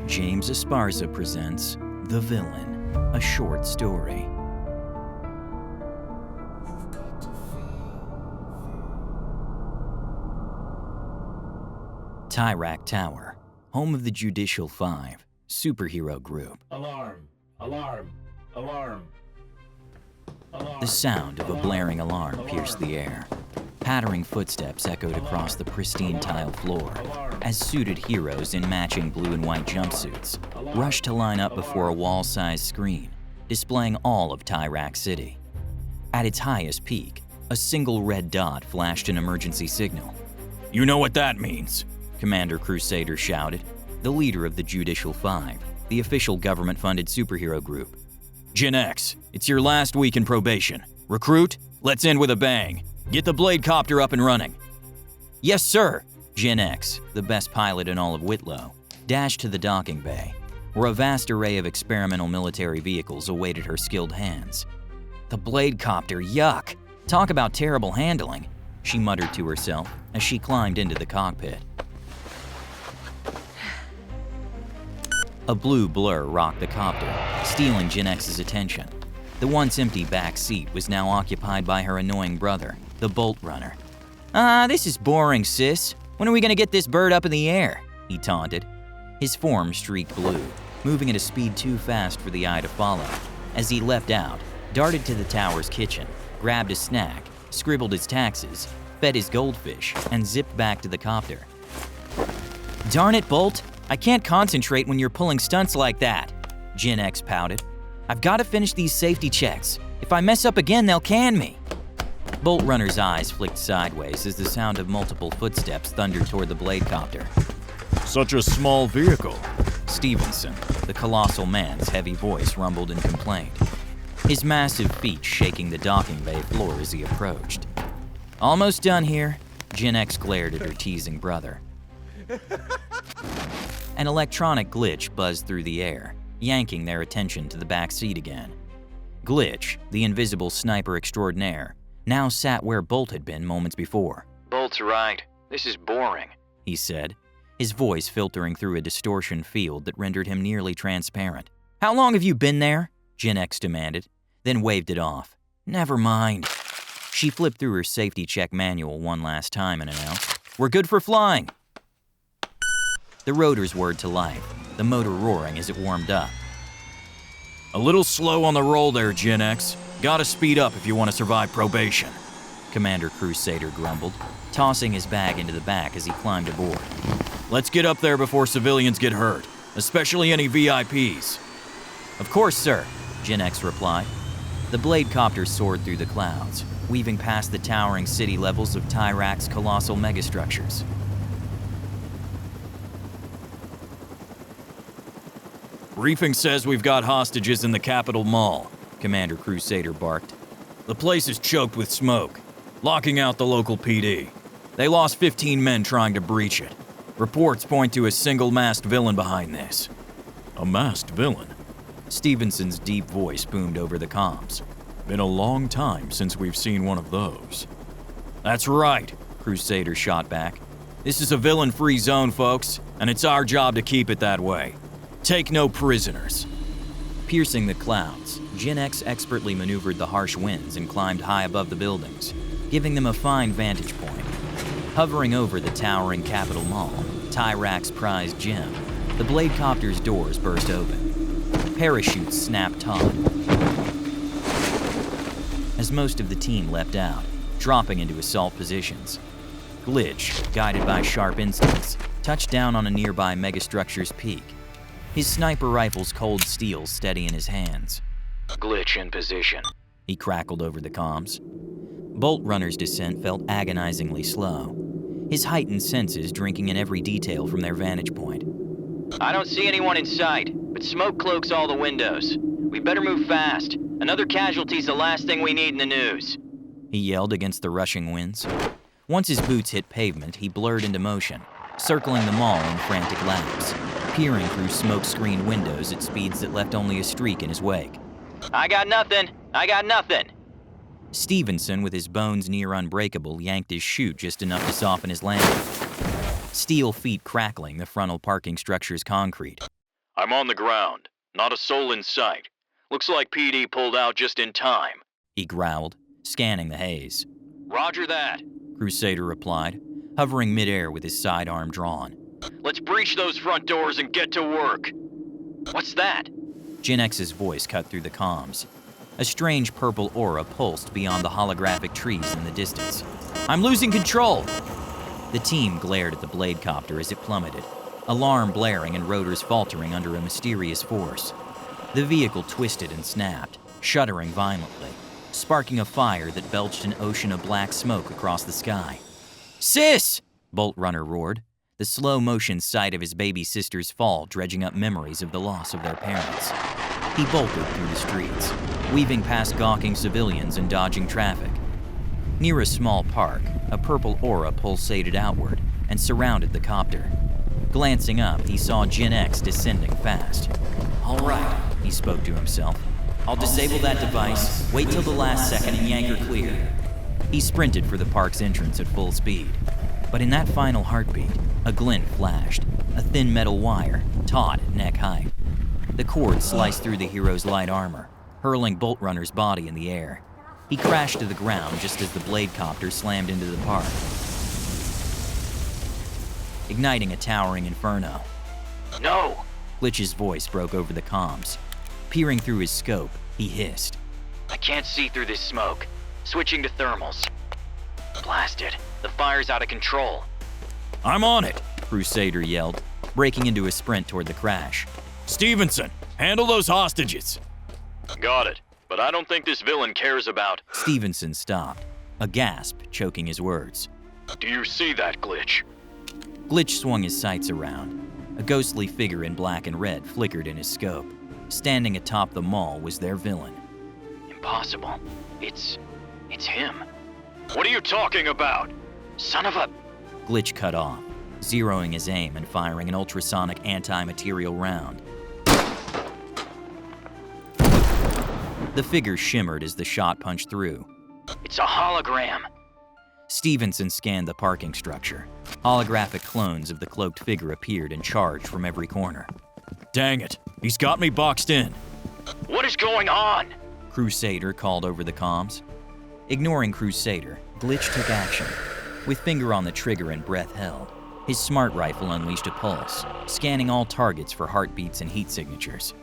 James Esparza presents The Villain, a short story. Tyrak Tower, home of the Judicial Five, superhero group. Alarm! Alarm! Alarm! Alarm! The sound of a blaring alarm pierced the air. Pattering footsteps echoed across the pristine tile floor as suited heroes in matching blue and white jumpsuits rushed to line up before a wall-sized screen displaying all of Tyrak City. At its highest peak, a single red dot flashed an emergency signal. "You know what that means," Commander Crusader shouted, the leader of the Judicial Five, the official government-funded superhero group. "Gen X, it's your last week in probation. Recruit, let's end with a bang. Get the blade copter up and running." "Yes, sir." Gen X, the best pilot in all of Whitlow, dashed to the docking bay, where a vast array of experimental military vehicles awaited her skilled hands. "The blade copter, yuck. Talk about terrible handling," she muttered to herself as she climbed into the cockpit. A blue blur rocked the copter, stealing Gen X's attention. The once empty back seat was now occupied by her annoying brother, the Bolt Runner. This is boring, sis. When are we gonna get this bird up in the air?" he taunted. His form streaked blue, moving at a speed too fast for the eye to follow. As he leapt out, darted to the tower's kitchen, grabbed a snack, scribbled his taxes, fed his goldfish, and zipped back to the copter. "Darn it, Bolt. I can't concentrate when you're pulling stunts like that," Gen X pouted. "I've got to finish these safety checks. If I mess up again, they'll can me." Bolt Runner's eyes flicked sideways as the sound of multiple footsteps thundered toward the blade copter. "Such a small vehicle." Stevenson, the colossal man's heavy voice rumbled in complaint, his massive feet shaking the docking bay floor as he approached. "Almost done here," Gen X glared at her teasing brother. An electronic glitch buzzed through the air, yanking their attention to the back seat again. Glitch, the invisible sniper extraordinaire, now sat where Bolt had been moments before. "Bolt's right. This is boring," he said, his voice filtering through a distortion field that rendered him nearly transparent. "How long have you been there?" Gen X demanded, then waved it off. "Never mind." She flipped through her safety check manual one last time and announced, "We're good for flying." The rotors whirred to life, the motor roaring as it warmed up. "A little slow on the roll there, Gen X. Gotta speed up if you want to survive probation," Commander Crusader grumbled, tossing his bag into the back as he climbed aboard. "Let's get up there before civilians get hurt, especially any VIPs. "Of course, sir," Gen X replied. The blade copter soared through the clouds, weaving past the towering city levels of Tyrak's colossal megastructures. "Briefing says we've got hostages in the Capitol Mall," Commander Crusader barked. "The place is choked with smoke, locking out the local PD. They lost 15 men trying to breach it. Reports point to a single-masked villain behind this." "A masked villain?" Stevenson's deep voice boomed over the comms. "Been a long time since we've seen one of those." "That's right," Crusader shot back. "This is a villain-free zone, folks, and it's our job to keep it that way. Take no prisoners." Piercing the clouds, Gen X expertly maneuvered the harsh winds and climbed high above the buildings, giving them a fine vantage point. Hovering over the towering Capitol Mall, Tyrak's prized gem, the blade copter's doors burst open. Parachutes snapped taut as most of the team leapt out, dropping into assault positions. Glitch, guided by sharp instincts, touched down on a nearby megastructure's peak, his sniper rifle's cold steel steady in his hands. "Glitch in position," he crackled over the comms. Bolt Runner's descent felt agonizingly slow, his heightened senses drinking in every detail from their vantage point. "I don't see anyone in sight, but smoke cloaks all the windows. We better move fast. Another casualty's the last thing we need in the news," he yelled against the rushing winds. Once his boots hit pavement, he blurred into motion, circling the mall in frantic laps, peering through smoke-screened windows at speeds that left only a streak in his wake. I got nothing. Stevenson, with his bones near unbreakable, yanked his chute just enough to soften his landing. Steel feet crackling the frontal parking structure's concrete. I'm on the ground. Not a soul in sight. Looks like PD pulled out just in time, he growled, scanning the haze. Roger that, Crusader replied, hovering midair with his sidearm drawn. Let's breach those front doors and get to work. What's that? Gen X's voice cut through the comms. A strange purple aura pulsed beyond the holographic trees in the distance. I'm losing control! The team glared at the blade copter as it plummeted, alarm blaring and rotors faltering under a mysterious force. The vehicle twisted and snapped, shuddering violently, sparking a fire that belched an ocean of black smoke across the sky. Sis! Bolt Runner roared, the slow-motion sight of his baby sister's fall dredging up memories of the loss of their parents. He bolted through the streets, weaving past gawking civilians and dodging traffic. Near a small park, a purple aura pulsated outward and surrounded the copter. Glancing up, he saw Gen X descending fast. All right, he spoke to himself. I'll disable that device, wait till the last second and yank her clear. He sprinted for the park's entrance at full speed. But in that final heartbeat, a glint flashed, a thin metal wire, taut at neck height. The cord sliced through the hero's light armor, hurling Bolt Runner's body in the air. He crashed to the ground just as the blade copter slammed into the park, igniting a towering inferno. No! Glitch's voice broke over the comms. Peering through his scope, he hissed. I can't see through this smoke. Switching to thermals. Blasted. The fire's out of control. I'm on it, Crusader yelled, breaking into a sprint toward the crash. Stevenson, handle those hostages. Got it, but I don't think this villain cares about... Stevenson stopped, a gasp choking his words. Do you see that, Glitch? Glitch swung his sights around. A ghostly figure in black and red flickered in his scope. Standing atop the mall was their villain. Impossible. It's him. What are you talking about? Son of a... Glitch cut off, zeroing his aim and firing an ultrasonic anti-material round. The figure shimmered as the shot punched through. It's a hologram. Stevenson scanned the parking structure. Holographic clones of the cloaked figure appeared and charged from every corner. Dang it, he's got me boxed in. What is going on? Crusader called over the comms. Ignoring Crusader, Glitch took action. With finger on the trigger and breath held, his smart rifle unleashed a pulse, scanning all targets for heartbeats and heat signatures.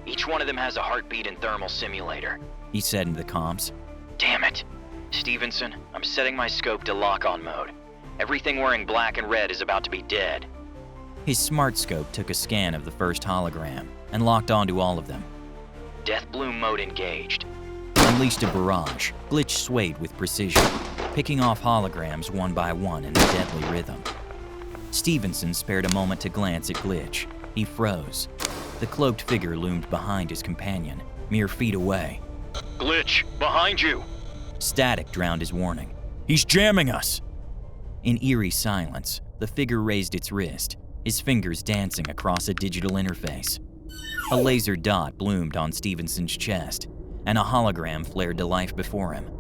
Each one of them has a heartbeat and thermal simulator, he said into the comms. Damn it. Stevenson, I'm setting my scope to lock-on mode. Everything wearing black and red is about to be dead. His smart scope took a scan of the first hologram and locked onto all of them. Death Bloom mode engaged. Unleashed a barrage, Glitch swayed with precision, picking off holograms one by one in a deadly rhythm. Stevenson spared a moment to glance at Glitch. He froze. The cloaked figure loomed behind his companion, mere feet away. Glitch, behind you! Static drowned his warning. He's jamming us! In eerie silence, the figure raised its wrist, his fingers dancing across a digital interface. A laser dot bloomed on Stevenson's chest, and a hologram flared to life before him.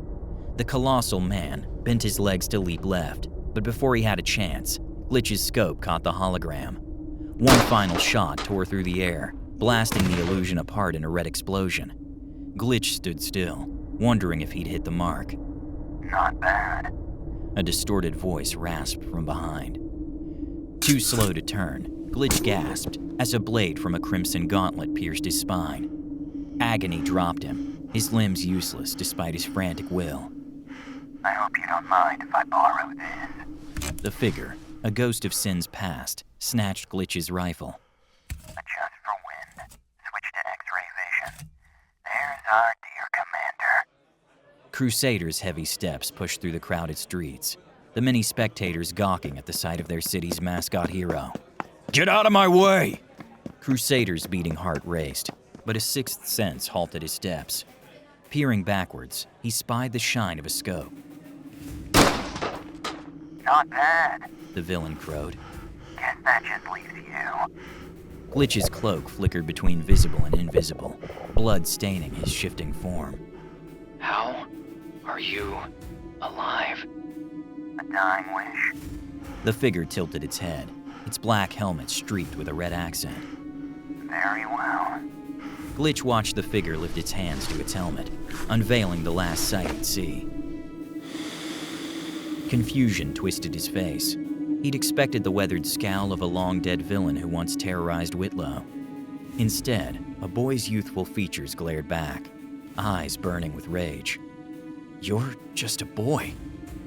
The colossal man bent his legs to leap left, but before he had a chance, Glitch's scope caught the hologram. One final shot tore through the air, blasting the illusion apart in a red explosion. Glitch stood still, wondering if he'd hit the mark. Not bad. A distorted voice rasped from behind. Too slow to turn, Glitch gasped as a blade from a crimson gauntlet pierced his spine. Agony dropped him, his limbs useless despite his frantic will. I hope you don't mind if I borrow this. The figure, a ghost of sins past, snatched Glitch's rifle. Adjust for wind. Switch to X-ray vision. There's our dear commander. Crusader's heavy steps pushed through the crowded streets, the many spectators gawking at the sight of their city's mascot hero. Get out of my way! Crusader's beating heart raced, but a sixth sense halted his steps. Peering backwards, he spied the shine of a scope. Not bad, the villain crowed. Guess that just leaves you. Glitch's cloak flickered between visible and invisible, blood staining his shifting form. How are you alive? A dying wish. The figure tilted its head, its black helmet streaked with a red accent. Very well. Glitch watched the figure lift its hands to its helmet, unveiling the last sight at sea. Confusion twisted his face. He'd expected the weathered scowl of a long-dead villain who once terrorized Whitlow. Instead, a boy's youthful features glared back, eyes burning with rage. "You're just a boy,"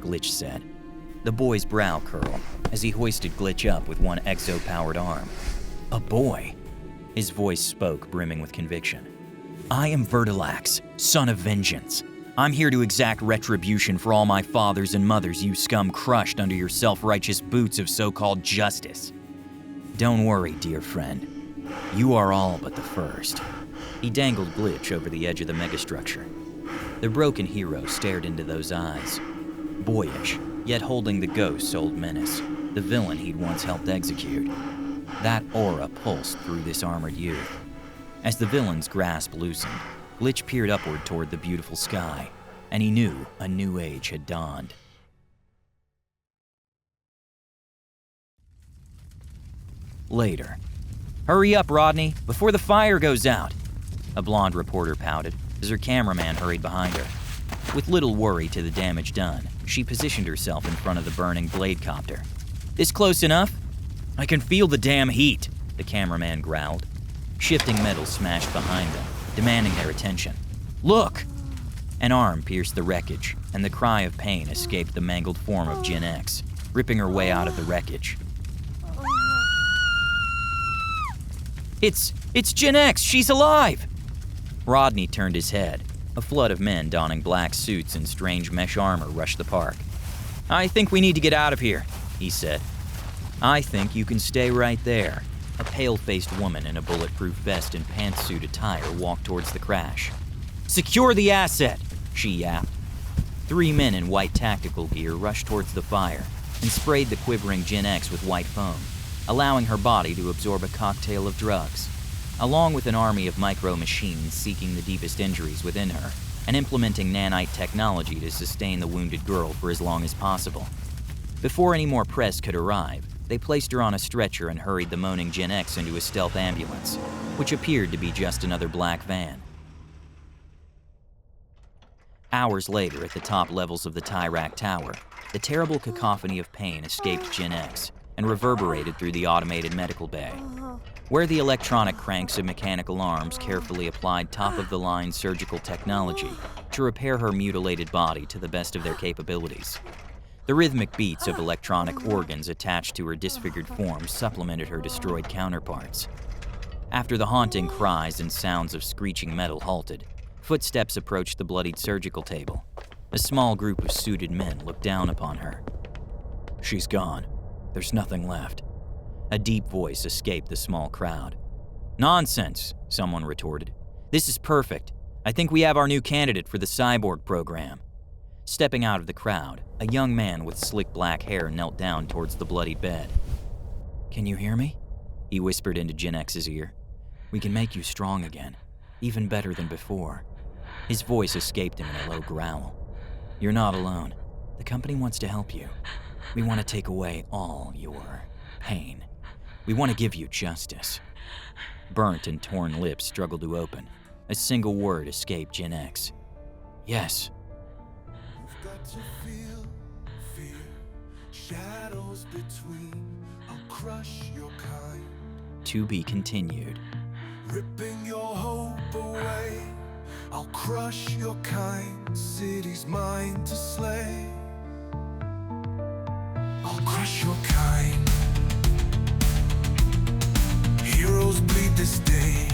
Glitch said. The boy's brow curled as he hoisted Glitch up with one exo-powered arm. "A boy?" His voice spoke, brimming with conviction. "I am Vertilax, son of vengeance. I'm here to exact retribution for all my fathers and mothers you scum crushed under your self-righteous boots of so-called justice. Don't worry, dear friend. You are all but the first." He dangled Glitch over the edge of the megastructure. The broken hero stared into those eyes, boyish, yet holding the ghost's old menace, the villain he'd once helped execute. That aura pulsed through this armored youth. As the villain's grasp loosened, Glitch peered upward toward the beautiful sky, and he knew a new age had dawned. Later. "Hurry up, Rodney, before the fire goes out," a blonde reporter pouted as her cameraman hurried behind her. With little worry to the damage done, she positioned herself in front of the burning blade copter. "This close enough?" "I can feel the damn heat," the cameraman growled. Shifting metal smashed behind them, demanding their attention. "Look!" An arm pierced the wreckage, and the cry of pain escaped the mangled form of Gen X, ripping her way out of the wreckage. It's Gen X! She's alive!" Rodney turned his head. A flood of men donning black suits and strange mesh armor rushed the park. "I think we need to get out of here," he said. "I think you can stay right there." A pale-faced woman in a bulletproof vest and pantsuit attire walked towards the crash. "Secure the asset," she yapped. 3 men in white tactical gear rushed towards the fire and sprayed the quivering Gen X with white foam, allowing her body to absorb a cocktail of drugs. Along with an army of micro-machines seeking the deepest injuries within her and implementing nanite technology to sustain the wounded girl for as long as possible. Before any more press could arrive, they placed her on a stretcher and hurried the moaning Gen X into a stealth ambulance, which appeared to be just another black van. Hours later, at the top levels of the Tyrak Tower, the terrible cacophony of pain escaped Gen X and reverberated through the automated medical bay, where the electronic cranks of mechanical arms carefully applied top-of-the-line surgical technology to repair her mutilated body to the best of their capabilities. The rhythmic beats of electronic organs attached to her disfigured form supplemented her destroyed counterparts. After the haunting cries and sounds of screeching metal halted, footsteps approached the bloodied surgical table. A small group of suited men looked down upon her. "She's gone. There's nothing left." A deep voice escaped the small crowd. "Nonsense," someone retorted. "This is perfect. I think we have our new candidate for the cyborg program." Stepping out of the crowd, a young man with slick black hair knelt down towards the bloodied bed. "Can you hear me?" he whispered into Gen X's ear. "We can make you strong again, even better than before." His voice escaped him in a low growl. "You're not alone. The company wants to help you. We want to take away all your pain. We want to give you justice." Burnt and torn lips struggled to open. A single word escaped Gen X. "Yes." You've got to feel fear, shadows between. I'll crush your kind, To be continued. ripping your hope away. I'll crush your kind, city's mine to slay. I'll crush your kind. Heroes bleed this day.